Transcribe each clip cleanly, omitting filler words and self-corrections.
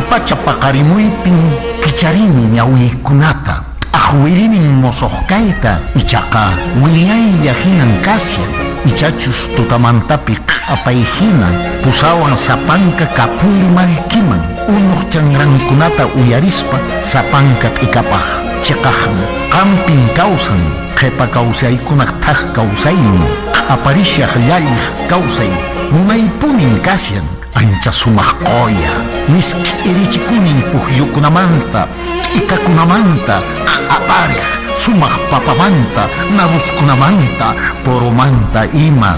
pacha paqarimuypin picharini ñawiykunata ahuirinin mosohkayta ichaqa willaylla hinan kasyan ichachus tutamantapi q'apay hina pusawan sapanka kapuli malkiman unuq chanrankunata uyarispa sapanka t'ikapaq chiqaqmi qampin kawsan qhipa kawsaykunaq thaq kawsaymi q'aparishaq llalliq kawsay munaypunin kasyan ancha sumaq qoya miski irichikunin pukyukunamanta t'ikakunamanta q'apariq sumaq papamanta naruskunamanta poromanta ima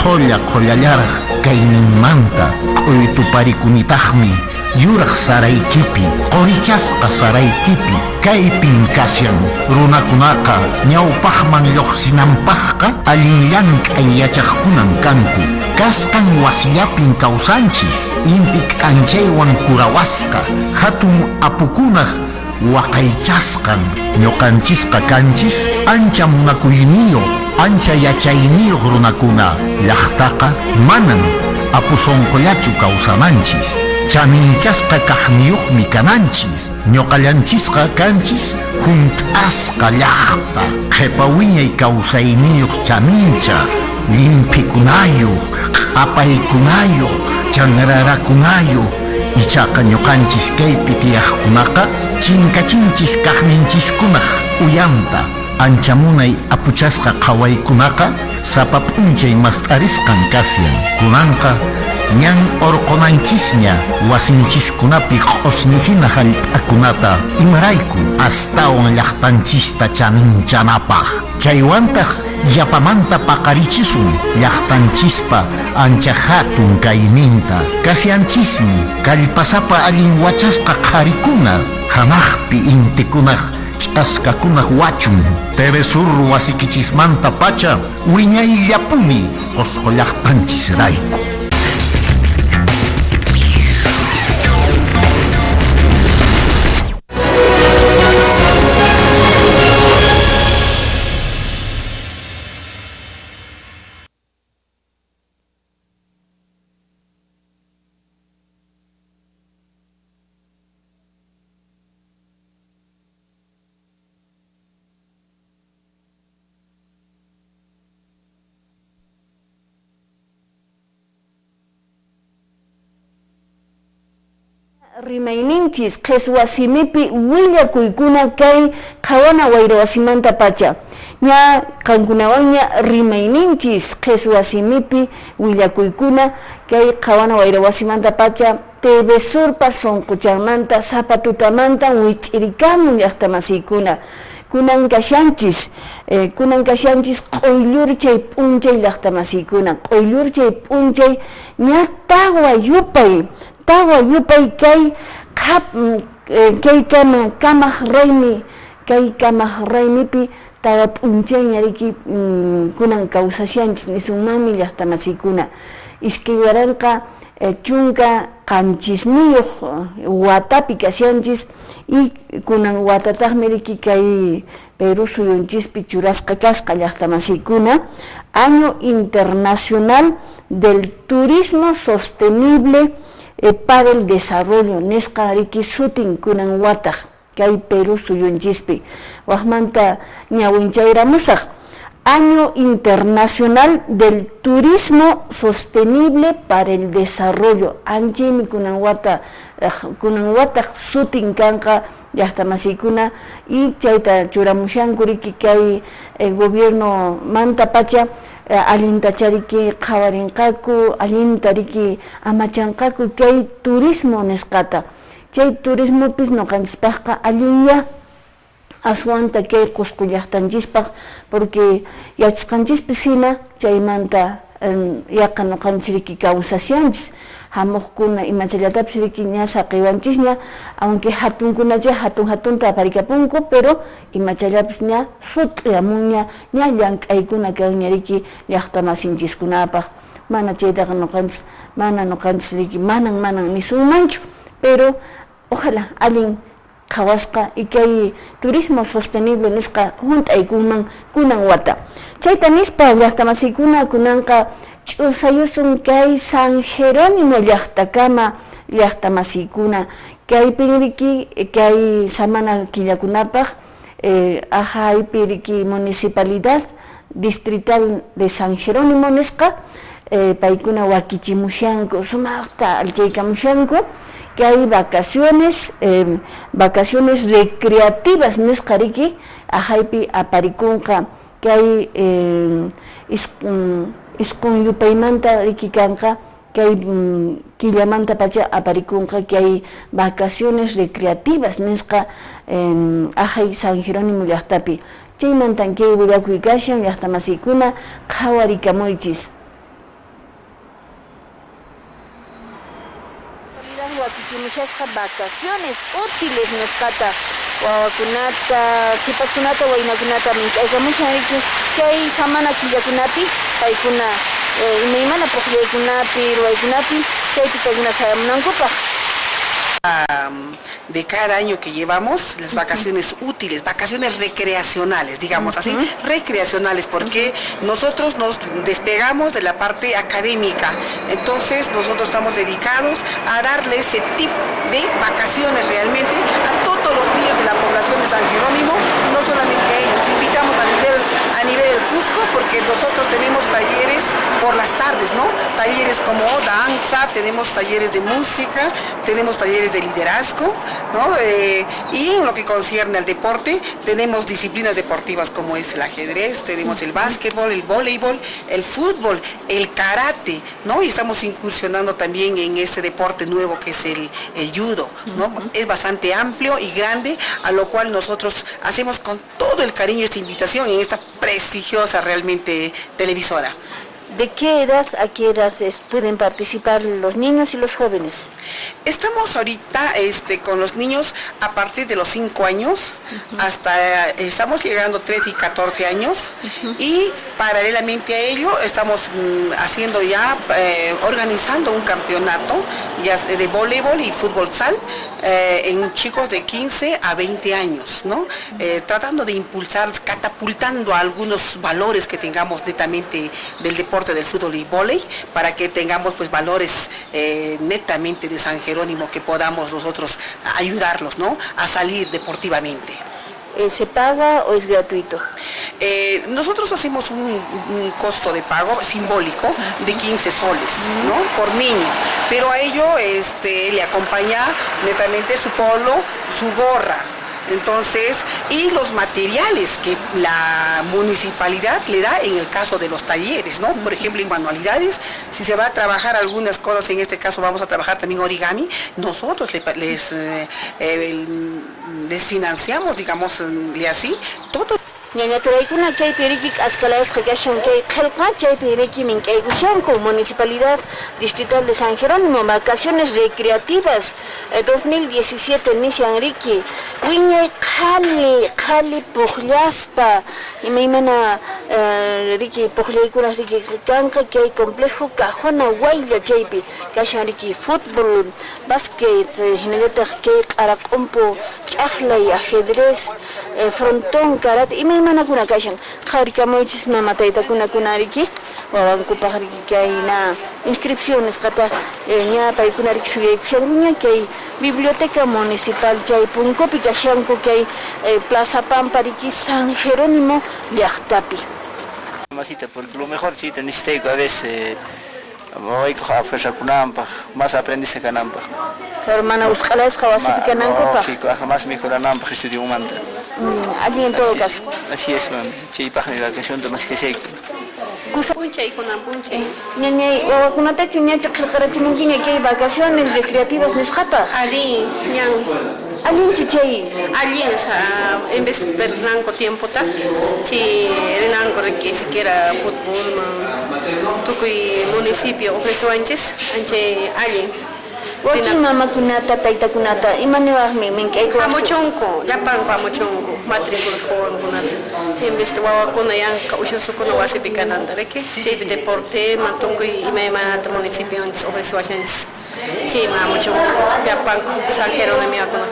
qollallaraq kayninmanta q'uytuparikunitaqmi yuraq saraykipi qorichasqa saraykipi kaypin kasyan runakunaqa ñawpaqman lluqsinanpaqqa allin llank'ay yachaqkunan kanku kasqan wasiyapin kawsanchis inti k'anchaywan kurawasqa hatun apukunaq waqaychasqan ñuqanchisqa kanchis ancha munakuyniyuq ancha yachayniyuq runakuna llaqtaqa manan apusonqollachu kawsamanchis chaninchasqa kaqniyuqmi kananchis ñuqallanchisqa kanchis hunt'asqa llaqta qhipa wiñay kawsayniyuq chanincha limpikunayuq q'apaykunayuq chanrarakunayuq ichaqa ñuqanchis kaypi tiyaqkunaqa chinkachinchis kaqninchiskunaq uyanta ancha munay apuchasqa qhawaykunaqa sapa p'unchay mast'arisqan kasyan kunanqa ñan orqonanchisña wasinchiskunapi q'usnihina hallp'akunata imarayku astawan llaqtanchista chaninchanapaq chaywantaq yapamanta paqarichisun llaqtanchispa ancha hatun kayninta kasyanchismi kallpasapa allin wachasqa qharikuna hanaqpi intikunaq ch'askakunaq wachun TV Sur wasikichismanta pacha wiñayllapuni qusqu llaqtanchisrayku. Rimayninchis qhichwasimipi willakuykuna kay qhawana wayrawasimanta pacha ña qankunawanña rimayninchis qhichwasimipi willakuykuna kay qhawana wayrawasimanta pacha TV Surpa sunquchaymanta sapa tutamanta wich'irikamun llaqtamasiykuna kunan kashanchis q'uylurchay p'unchay llaqtamasiykuna q'uylurchay p'unchay ña tawa yupay kay kamaq raymipi tawa p'unchayña riki kunan kawsashanchis nisunmanmi llaqtamasiykuna iskay waranqa chunka qanchisniyuq watapi kasyanchis y kunan watataqmi riki kay Perú suyunchispi churasqa kasqa llaqtamasiykuna Año Internacional del Turismo Sostenible para el Desarrollo nisqa riki sutin kunan wataq kay Perú suyunchispi waqmanta ñawinchayramusaq Año Internacional del Turismo Sostenible para el Desarrollo anchimi kunan wataq sutin kanqa llaqtamasiykuna y chayta churamushanku riki kay gobierno manta pacha allintacha riki qhawarinqaku allinta riki amachanqaku kay turismo nisqata chay turismopis ñuqanchispaqqa allinlla aswanta kay qusqu llaqtanchispaq porque yachasqanchispis hina chaymanta yaqa ñuqanchis riki kawsasyanchis hamuqkuna imachallatapis riki ña saqiwanchisña aunque hatunta aparikapunku pero imachallapis ña sut'yamunña ña llank'aykuna kanña riki llaqtamasinchikkunapaq mana chaytaqa ñuqanchis riki manan nisunmanchu pero ojalá allin qhawasqa y kay turismo sostenible nisqa hunt'aykunman kunan wata chayta nispa llaqtamasiykuna kunanqa ch'usayusun kay San Jerónimo llaqtakama llaqta masiykuna kaypin riki kay samana killakunapaq ajaypi riki municipalidad distrital de San Jerónimo nisqa paykuna wakichimushanku sumaqta alchaykamushanku que hay vacaciones recreativas nisqa riki ajaypi aparikunqa que hay isqun yupaymanta riki kanqa que hay killamanta pacha aparikunqa que hay vacaciones recreativas nisqa ajay San Jerónimo llaqtapi chaymantan kay willakuy kashan llaqta masiykuna qhawarikamunchis. Wakichimushasqa vacaciones útiles nisqata wawakunata sipakunata waynakunata mink'aykamushan riki kay samana killakunapi paykuna imaymana puqllaykunapi ruwaykunapi chaypi paykuna sayamunankupaq. De cada año que llevamos, las vacaciones útiles, vacaciones recreacionales, digamos así, recreacionales, porque nosotros nos despegamos de la parte académica, entonces nosotros estamos dedicados a darle ese tip de vacaciones realmente a todos los niños de la población de San Jerónimo, no solamente a ellos, invitamos a nivel del Cusco, porque nosotros tenemos talleres por las tardes, ¿no? Talleres como danza, tenemos talleres de música, tenemos talleres de liderazgo, ¿no? Y en lo que concierne al deporte, tenemos disciplinas deportivas como es el ajedrez, tenemos el básquetbol, el voleibol, el fútbol, el karate, ¿no? Y estamos incursionando también en este deporte nuevo que es el judo, ¿no? Es bastante amplio y grande, a lo cual nosotros hacemos con todo el cariño esta invitación en esta prestigiosa realmente televisora. ¿De qué edad a qué edad pueden participar los niños y los jóvenes? Estamos ahorita con los niños a partir de los 5 años, hasta estamos llegando 13 y 14 años, y paralelamente a ello estamos haciendo ya, organizando un campeonato ya de voleibol y fútbol sal en chicos de 15 a 20 años, ¿no? Tratando de impulsar, catapultando algunos valores que tengamos netamente del deporte del fútbol y vóley, para que tengamos pues valores netamente de San Jerónimo, que podamos nosotros ayudarlos, ¿no? A salir deportivamente. ¿Se paga o es gratuito? Nosotros hacemos un costo de pago simbólico de 15 soles, ¿no? Por niño, pero a ello le acompaña netamente su polo, su gorra. Entonces, y los materiales que la municipalidad le da en el caso de los talleres, ¿no? Por ejemplo, en manualidades, si se va a trabajar algunas cosas, en este caso vamos a trabajar también origami, nosotros les financiamos, digamos, así, todo. Ñañaturaykuna kaypi riki asqalayasqa kashan kay qillqa chaypi riki mink'aykushanku Municipalidad Distrital de San Jerónimo vacaciones recreativas 2017 nishan riki wiñay qhali puqllaspa imaymana riki puqllaykuna riki kanqa kay complejo Cajona Waylla chaypi kashan riki fútbol, básquet, hinallataq kay q'ara q'umpu ch'aqlay, ajedrez, frontón, karate, imaymanakuna kashan qhawarikamunchis mama taytakuna riki wawankupaq riki kayna inscripciones qata ña paykuna riki shuyaykushanku ña kay biblioteca municipal chay punkupi kashanku kay Plaza Pampa riki San Jerónimo llaqtapi. Masita, porque lo mejor sí necesito a veces voy a fuerza kunampa, más aprendizaje kanampa. Pero mana usqalasqa wasipi kanankupaq. Sí, más mejoranampa estudio humanta. Allí en todo caso. Así es, man. Chay página de vacación de más que sé. Punchay kunan punchay. Ñañay wawakunatachu ñachu qillqarachimunkiña kay vacaciones recreativas nisqapa. Ali, ñan. Allinchi chay. Ali en vez de perder tiempo ta, chi renango que siquiera fútbol, tukuy municipio ofrece antes, anche ali. Waki mamakunata, taytakunata, imaniwaqmi mink'ayku Pamuchonko, llapan pamuchonko, matrícula joven kunata. En vez de wawakuna yanka ushusukuna wasipi kananta reki, chaypi deporte, matunkuy imaymanata municipio ofrece antes. Sí, mamuchonko, llapan San Jerónimo kuna.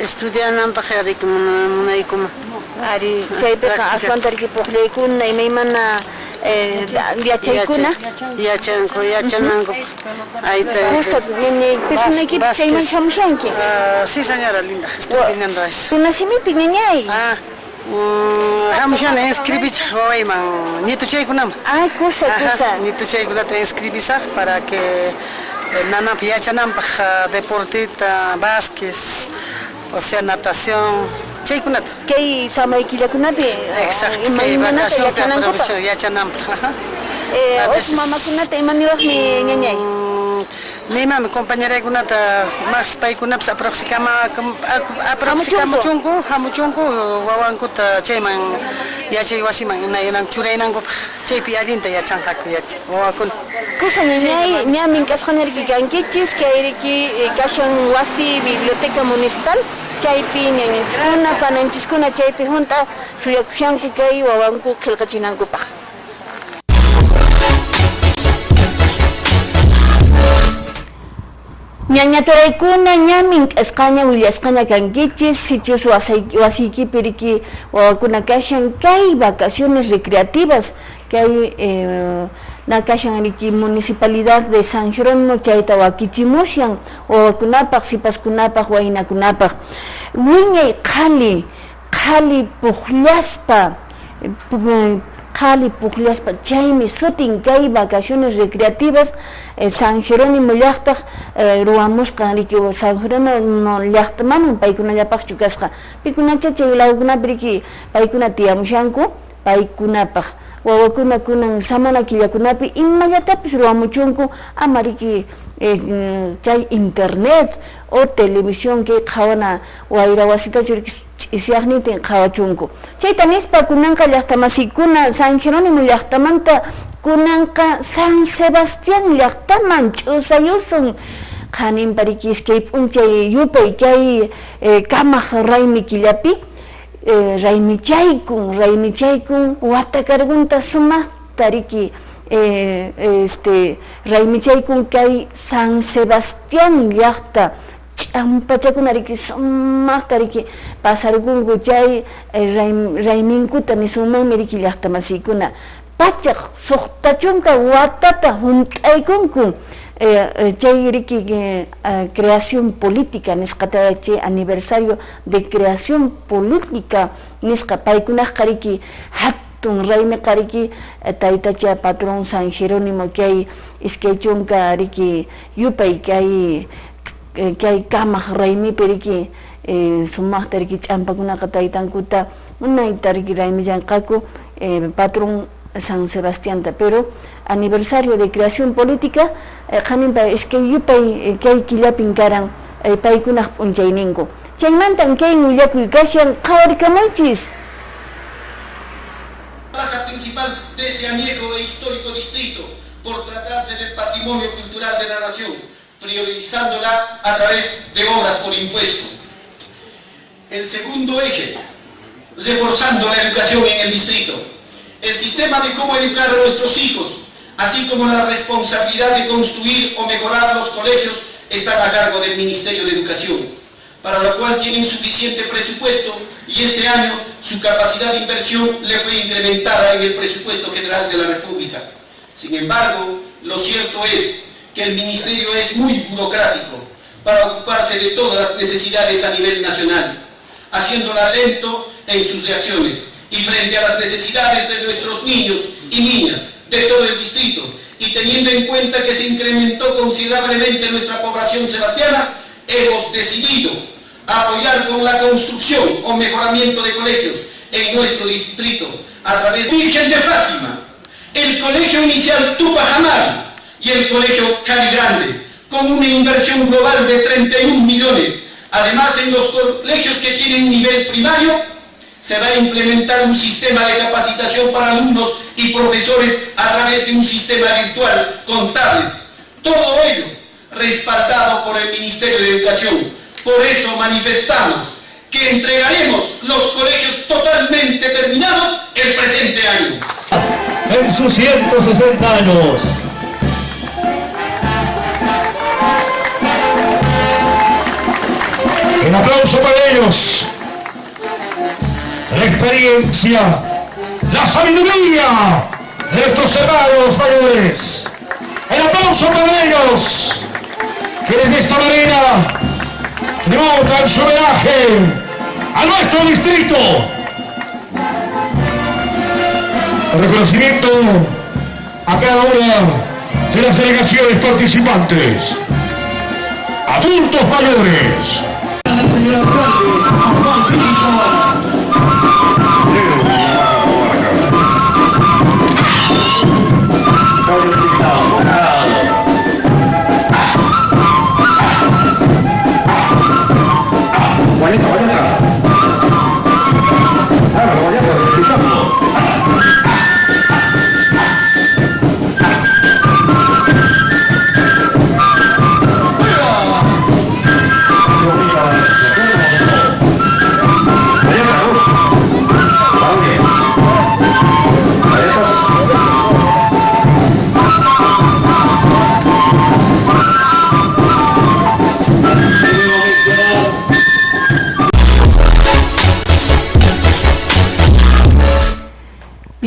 Estudiananpaq munaykum. Ari chaypiqa aswanta riki puqllaykuna imaymana yachaykuna Yachananku. Ahí Cosa, persona que se llama Shamushanki. Sí, señora linda, estoy viniendo a eso. Tu nacimiento niñay. Hamushan escribí man, ni tu chaykunam. Ay, cosa. Ni tu chaykuna te escribí para que nana piachanam deportita, básquet, o sea, natación. Chaykunata. ¿Qué sama equilacunapi? Exacto. Que vacación te aprovecho yachanam. Os mamá kunata imaniwak ni niñay. Ni mami compañera kunata más paikunapsa aproximachunku hamuchunku wawankuta chayman yachay wasiman inayanan churaynanku chaypi allinta yachanqaku wawakuna. Cosa niñay ñamin kasqanerki kankichis kayriki kashan wasi biblioteca municipal chaypi ñaninchiskuna pananchiskuna chaypi junta suyakushanku kay wawanku qillqachinankupaq. Ñañataraykuna ñamin k'asqaña willasqaña kankichis sitios wasiyki piriki wawakuna kashan kay vacaciones recreativas kay na kashan riki municipalidad de San Jerónimo chayta wakichimushan wawakunapaq sipaskunapaq waynakunapaq wiñay qhali puqllaspa chaymi sutin kay vacaciones recreativas San Jerónimo llaqtaq ruwamusqa riki San Jerónimo llaqtaman paykunallapaq chukasqa pikunacha chay lawkunapi riki paykuna tiyamushanku paykunapaq wawakuna kunan samana killakunapi imallatapis ruwamuchunku ama riki kay internet o televisión kay qhawana wayra wasitachu riki ch'isiaqnitin qhawachunku chayta nispa kunanqa llaqtamasikuna San Jerónimo llaqtamanta kunanqa San Sebastián llaqtaman ch'usayusun qaninpa riki iskay p'unchay yupay kay kamaq raymi killapi raymichaykun watakargunta sumaqta riki raymichaykun kay San Sebastián llaqta ch'ampachakuna riki sumaqta riki pasarkunku chay rayminkuta nisumanmi riki llaqtamasiykuna pachaq suqtachunqa watata hunt'aykunku chay riki creación política nisqata chay aniversario de creación política nisqa paykunaqqa riki hatun raymiqa riki taytacha patrón San Jerónimo kay iskay chunka riki yupay kay kamaq raymipi riki sumaqta riki ch'ampakunaqa taytankuta munayta riki raymillanqaku patrón San Sebastián, pero aniversario de creación política qaninpa iskay yupay kay killapin karan paykunaq p'unchayninku chaymantan kay willakuy kashan qhawarikamunchis. Plaza principal de este añejo e histórico distrito por tratarse del patrimonio cultural de la nación, priorizándola a través de obras por impuesto. El segundo eje, reforzando la educación en el distrito. El sistema de cómo educar a nuestros hijos, así como la responsabilidad de construir o mejorar los colegios, están a cargo del Ministerio de Educación, para lo cual tienen suficiente presupuesto y este año su capacidad de inversión le fue incrementada en el presupuesto general de la República. Sin embargo, lo cierto es que el Ministerio es muy burocrático para ocuparse de todas las necesidades a nivel nacional, haciéndola lento en sus reacciones. Y frente a las necesidades de nuestros niños y niñas de todo el distrito y teniendo en cuenta que se incrementó considerablemente nuestra población sebastiana, hemos decidido apoyar con la construcción o mejoramiento de colegios en nuestro distrito a través de Virgen de Fátima, el Colegio Inicial Tupac Amaru y el Colegio Cali Grande, con una inversión global de 31 millones. Además, en los colegios que tienen nivel primario, se va a implementar un sistema de capacitación para alumnos y profesores a través de un sistema virtual con tablets. Todo ello respaldado por el Ministerio de Educación. Por eso manifestamos que entregaremos los colegios totalmente terminados el presente año. En sus 160 años. Un aplauso para ellos. La experiencia, la sabiduría de estos hermanos mayores. El aplauso para ellos, que de esta manera tributan su homenaje a nuestro distrito. El reconocimiento a cada una de las delegaciones participantes. Adultos mayores. Señor alcalde, Juan Silva.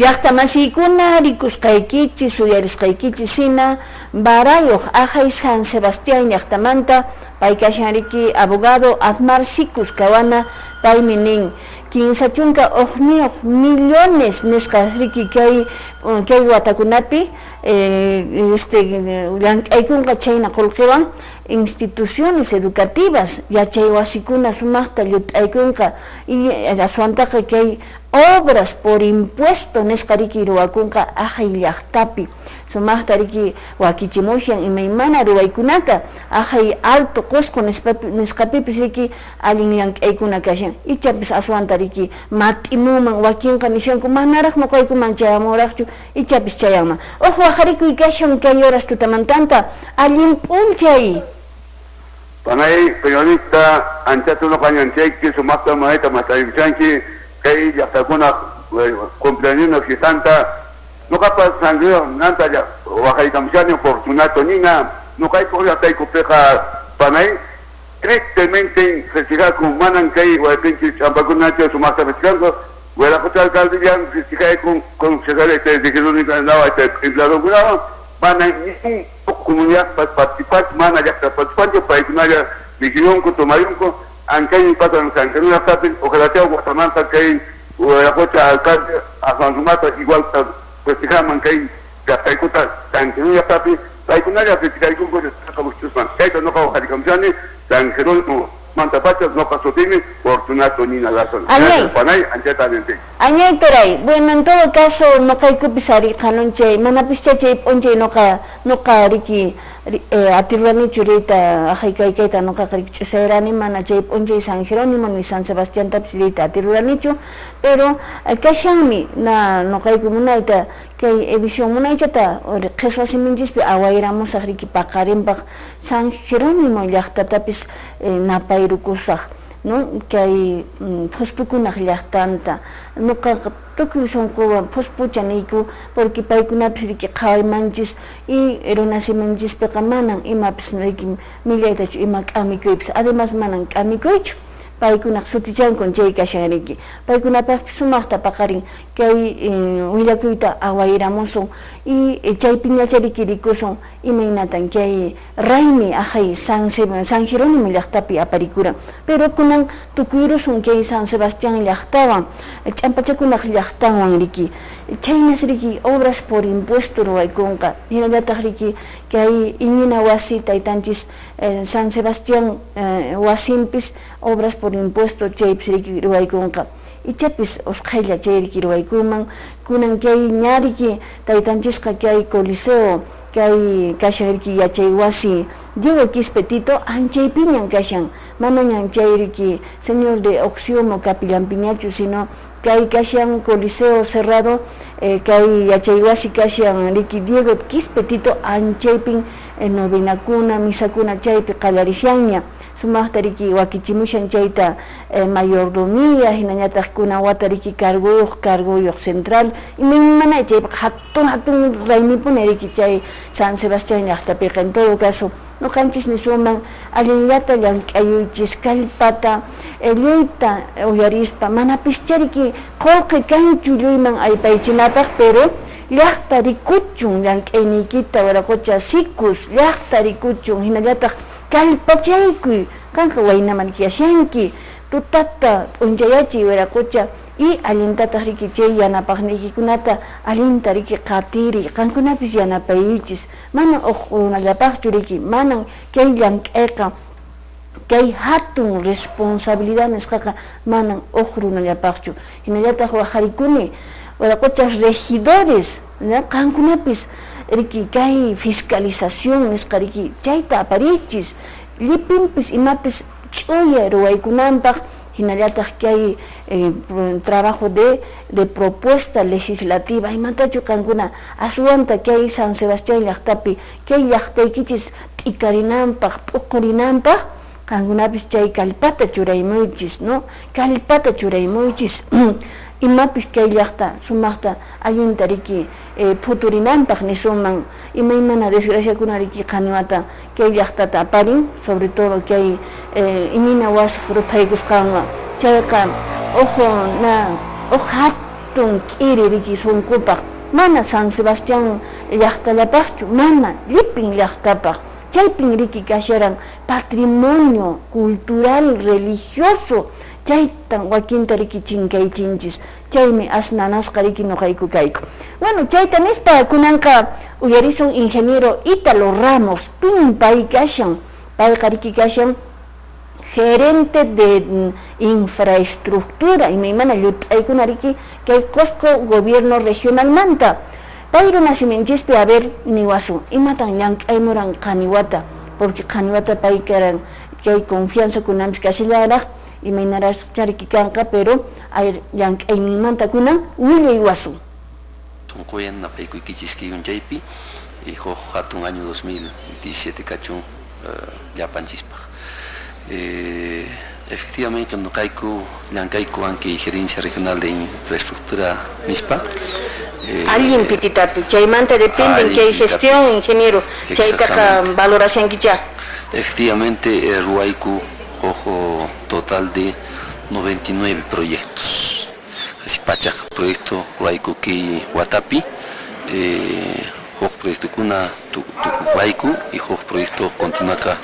Llaqtamasikuna rikusqaykichis uyarisqaykichis hina barayuq Ajay San Sebastián llaqtamanta pay kashanriki abogado Admar Sikus kawana paymi nin kinsachunka millones nisqasriki kay watakunapi llank'aykunqa chayna qullqiwan instituciones educativas yachay wasikuna sumaqta llut'aykunqa y aswantaqa kay obras por impuesto nisqariki ruwakunqa Ajay llaqtapi sumaqta riki wakichimushan imaymana ruwaykunata Ajay alto Cusco nisqapipis riki allin llank'aykuna kashan ichapis aswanta riki mat'imuman wakinqa nishanku manaraq nuqaykuman chayamuraqchu ichapis chayanman waqharikuy kashan kay horas tutamantanta allin p'unchay. Panay periodista anchatuno kañanchayki sumaqta manayta matayuchanki kay llaqtakuna cumpleaños que santa no capaz sangrio nanta ya waqaykamshani fortunato nina no kay poqllaqtayku piqa panay tristemente festijaku manan kay waypinchis champakunacho sumaqta festijanku wayraqucha alcaldiyan festijayku concejales de Jerónimo empleadokunawan manan ningún comunidad participante mana llaqta participante paykunalla vigilonku tomayunku ankay patan sankanuna tapin ojalá Guatemala kay wayraqucha alcalde afansumata igual festijaman kay llaqtaykuta sankanuna tapin paykunalla festijaykunku kabuchusman kayta noqa waqharikamchani San Jerónimo Mantapachas no pasotini fortunato ni nada son. Panay anchetamente. Añay toray. Bueno, en todo caso no kay kupisari kanunche manapischachay ponche noqa riki atirranichu rita Ajay kaykayta noqa rikich'usayrani mana chay ponche San Jerónimo ni San Sebastián tapis rita atirranichu pero kashanmi na noqayku munayta kay edición munaychata qhichwasiminchikpi awayramusaq riki paqarinpaq San Jerónimo llaqtatapis napayrukusaq no kay phuspukunaq llaqtanta nuqaqa tukuy sunquwan phuspuchaniyku porque paykunapis riki qhawaymanchis y runasimanchispiqa manan imapis riki millaytachu ima k'amikuypis además manan k'amikuychu paykunaq sutichankun chay kashanriki paykunapaq sumaqta paqarin kay willakuyta awayramusun y chaypi ñachariki rikusun imaynatan kay raymi Ajay San Jerónimo llaqtapi aparikuran pero kunan tukuyrusun kay San Sebastián llaqtawan ch'ampachakunaq llaqtawan riki chaynas riki obras por impuesto ruwaykunqa hinallataq riki kay iñina wasi taytanchis San Sebastián wasinpis obras por impuesto chaypis riki ruwaykunqa ichapis usqhaylla chay riki ruwaykuman kunan kay ñariki taytanchisqa kay coliseo kay kashan riki yachay wasi Diego Quispetito anchaypiñan kashan manañan chay riki señor de Oxiomo kapillanpiñachu sino kay kashan coliseo cerrado kay yachay wasi kashan riki Diego Quispetito anchaypin novenakuna misakuna chaypi qalarishanña sumaqta riki wakichimushan chayta mayordomía hinañataq kunawata riki carguyuq central imaymana chaypi hatun raymipuna riki chay San Sebastián llaqtapiqa en todo caso nuqanchis nisuman allinllata llank'ayuychis kallpata lluyta uyarispa manapis chariki qullqi kanchu lluyman aypaychinapaq pero llaqta rikuchun llank'ayniykita waraqucha sikus llaqta rikuchun hinallataq kallpachaykuy kanqa waynaman kiyashanki tutata p'unchayachiy waraqucha y allintataq riki chay yanapaqniykikunata allinta riki qatiri qankunapis yanapaychis mana uqrunallapaqchu riki manan kay llank'ayqa kay hatun responsabilidad nisqaqa manan uqrunallapaqchu hinallataq waqharikuni waraquchas regidores qankunapis riki kay fiscalización nisqa riki chayta aparichis llipinpis imapis ch'uya ruwaykunanpaq hinallataq kay trabajo de propuesta legislativa imantachu qankuna aswanta kay San Sebastián llaqtapi kay llaqtaykichis t'ikarinanpaq p'uqurinanpaq qankunapis chay kallpata churaymuychis no kallpata churaymuychis imapis kay llaqta sumaqta allinta riki futurinanpaq nisuman imaymana desgraciakuna riki qaniwata kay llaqtata aparin sobre todo kay imina wasaq rupaykusqanwan chayqa hatun k'iri riki sunkupaq mana San Sebastián llaqtallapaqchu mana llipin llaqtapaq chaypin riki kasharan patrimonio cultural religioso chaytan wakinta riki chinkaychinchis chaymi asnanasqa riki nuqayku kayku bueno chayta nispa kunanqa uyarizun ingeniero Italo Ramos pin pay kashan payqa riki kashan gerente de infraestructura imaymana llut'aykuna riki kay Cusco gobierno regional manta payru nasimenchispi haber niwasu imatan llank'aymuran qaniwata porque qaniwata pay karan kay confianza kunamis kashallaraq imaynaras chariki kanqa pero ay llank'aymimanta kunan willay wasu sunquyan napaykuykichisq chaypi y huk hatun año 2017 kachun llapanchispaq efectivamente nuqayku llank'ayku anki gerencia regional de infraestructura nispa alguien pititapi chaymanta depende que hay gestión ingeniero chaytaqa valoración kicha efectivamente ruwayku ojo total de 99 proyectos así pachaq proyecto ruwayku ki Watapi huk proyecto kuna tukuwayku y huk proyecto continuaka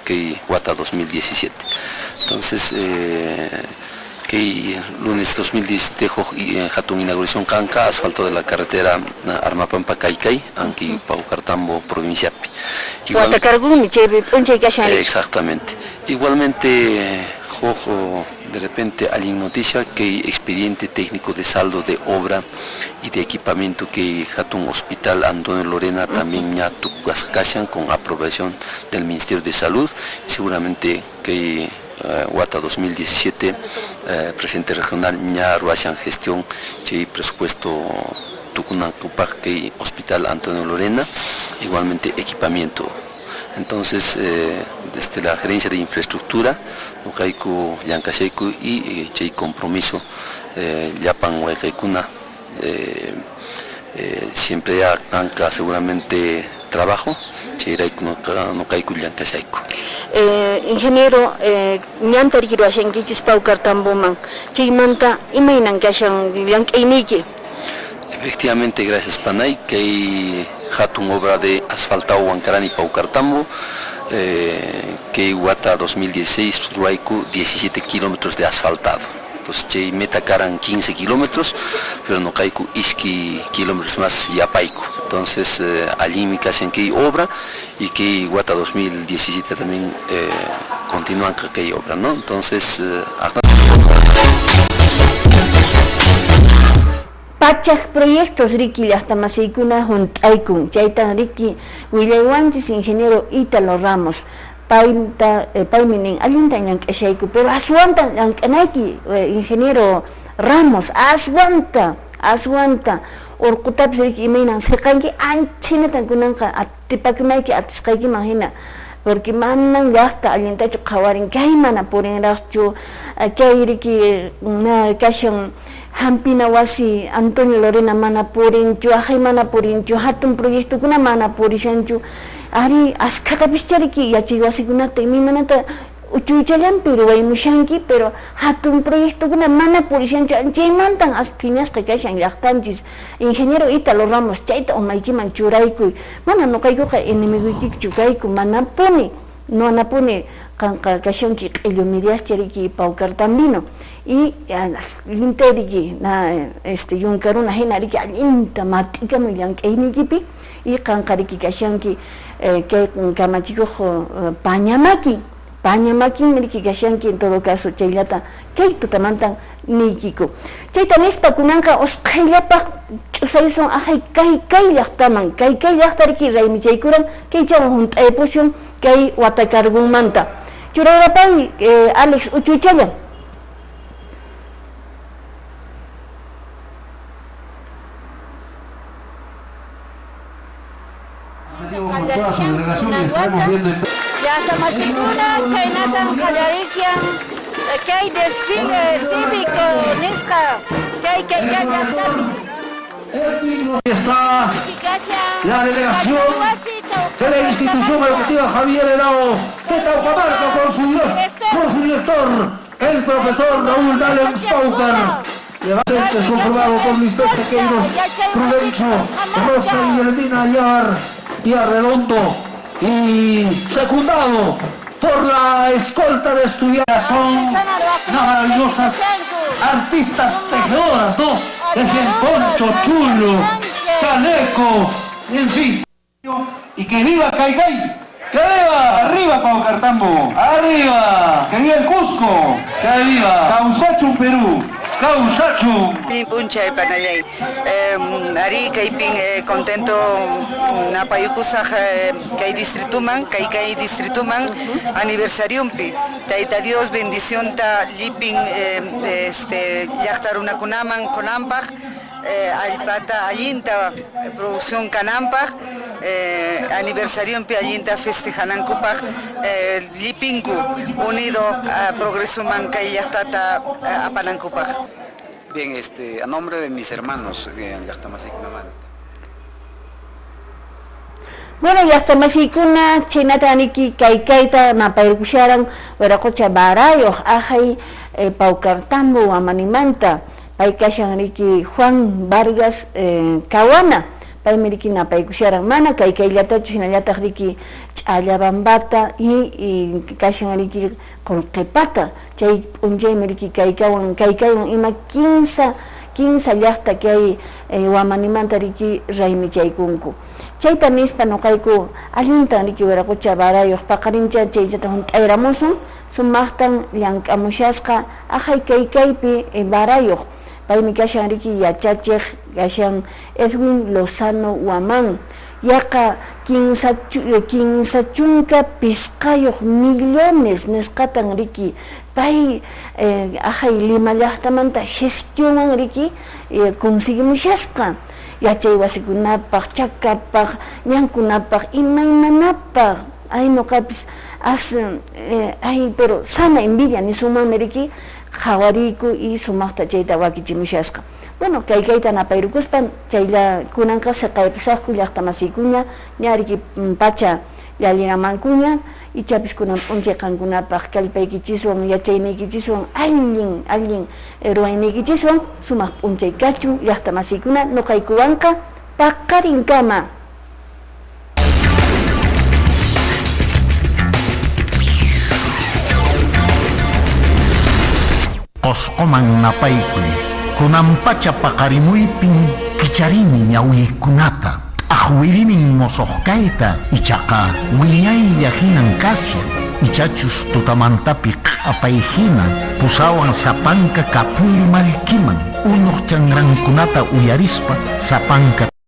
que Wata 2017 entonces que lunes 2017 hatun inauguración kanka asfalto de la carretera Armapampa Caicay anki Paucartambo provinciapi exactamente igualmente de repente hay noticia que hay expediente técnico de saldo de obra y de equipamiento que hatun hospital Antonio Lorena también ya tucascasan con aprobación del Ministerio de Salud seguramente que Wata 2017 presidente regional ya ruashan gestión che presupuesto tucunan cupac que hospital Antonio Lorena igualmente equipamiento entonces desde la gerencia de infraestructura nuqayku llankashayku y che compromiso llapan wayqaykuna siempre ya tanka seguramente trabajo chayrayku nuqayku llankashayku ingeniero ñanta rikiruashankichis Paucartamboman chaymanta imaynan kashan llank'ayniyki efectivamente gracias panay que hay hatun obra de asfaltado Huancarani Paucartambo que Wata 2016 ruwayku 17 kilómetros de asfaltado entonces chay meta karan 15 kilómetros pero no caiku iski kilómetros más yapaiku entonces allí mi casa en que obra y que Wata 2017 también continúan con que obra no entonces pachak proyectos riki hasta masaykuna junt'aykun chaytan riki willaywanchis ingeniero Italo Ramos paymi allinta llank'ashayku pero aswanta llank'anayki ingeniero Ramos aswanta urqutapis riki imaynan siqanki anchhinatan kunanqa atipakunayki atisqaykiman hina porque manan llaqta allintachu qhawarin kay mana purinraqchu kay riki kashan Hampina wasi Antonio Lorena mana purinchu, ajay mana purinchu, hatun proyecto kuna mana purishanchu. Ari askata pischariki yachi wasi kunata imi manata uchuychallampi ruwaymushanki, pero hatun proyectokuna mana purishanchu, chaymantan aspiñasqa kashan llaqtanchis. Ingeniero Italo Ramos, chayta umaykiman churaykuy. Mana nuqaykuqa inimiguykichu kayku, manapuni, manapuni kanqa kashanki q'illu midiaschariki Paucartambino. Y linteriki yunkaruna hinariki allinta mat'ikamun llank'aynikipi, y kanqariki kashanki kay kamachikuq Pañamaki miriki kashanki en todo caso chaylata kay tutamantan nikiku. Chayta nispa kunanqa usqhayllapaq ch'usaysun ahay kay llaqtaman, kay llaqtariki raymichaykuran kay chawan hunt'aypushun kay Watakargunmanta. Churayrapay Alex Uchuychallan. Con toda su delegación y estaremos viendo en... Ya estamos en una chaynatan callarician que hay desfile cívico, Nisca, que hay Está la delegación de la institución educativa Javier Henao de Taucamarca con su director, el profesor Raúl Dalen Spaucar. Docentes conformado por Lisbeth Sequeiros, Prudencio, Rosa y Elmina Ayar y Arredondo, y secundado por la escolta de estudiantes. Son maravillosas artistas tejedoras, ¿no? Dejen poncho, chulo, chaleco, en fin. Y que viva Caicay. ¡Que viva! Arriba Paucartambo. ¡Arriba! Que viva el Cusco. ¡Que viva! Causachum, Perú. Causachum. Punchay panayay. Ari kaypin contento napayukusaj kay distrituman, kay distrituman aniversariumpi. Taita Dios bendición ta lipin llaqtarunakunaman kunampaj, alpata allinta producción kanampaj, aniversariumpi allinta festejanankupaj, lipinku unido a progresuman kay llaqtata apanankupaj. Bien, a nombre de mis hermanos en Llaqtamasikunamanta. Bueno, llaqtamasikuna chaynataniki kaykayta napaykusharan wiraqucha barayoq ahay Paucartambo Wamanimanta, pay kashanriki Juan Vargas Cawana, pay miriki napaykusharan mana kaykaylatachu hinallataq riki ch'allabambata y kashanriki Qurqipata, chay p'unchay miriki kaykaywan ima 15 llaqta que hay Wamanimanta riki raymichaykunku. Chayta nispa nuqayku allinta riki wiraqucha barayoq paqarincha chaychata hunt'ayramusun sumaqtan llank'amushasqa ahay kaykaypi barayoq paymi kashan riki yachachiq kashan Edwin Lozano Waman yaqa 15 chunka pisqayuq millones nisqatan riki pay ahay Lima llaqtamanta gestionan riki conseguimushasqa yachay wasikunapaq, chakapaq, ñankunapaq, imaymanapaq ay nuqapis pero sana envidia ni sumami riki qhawariku y sumaqta chayta wakichimushasqa. Bueno, kaykayta napayrukuspan chayla kunanqa siqaypusaqku llaqtamasikuña ña pacha llalliramankuña ichapis kunan p'unchay qankunapaq kallpaykichiswan yachayniykichiswan allin ruwayniykichiswan sumaq p'unchay kachu llaqtamasikuna nuqaykuwanqa paqarinkama. Qosqoman napaykuy kunampacha paqarimuypin kicharini ñawiykunata ahwirimin mosoqkayta ichaqa willaylla hinan kasya ichachus tutamantapi q'apay hina pusawan sapanka kapulli malkiman unuq chanrankunata uyarispa sapanka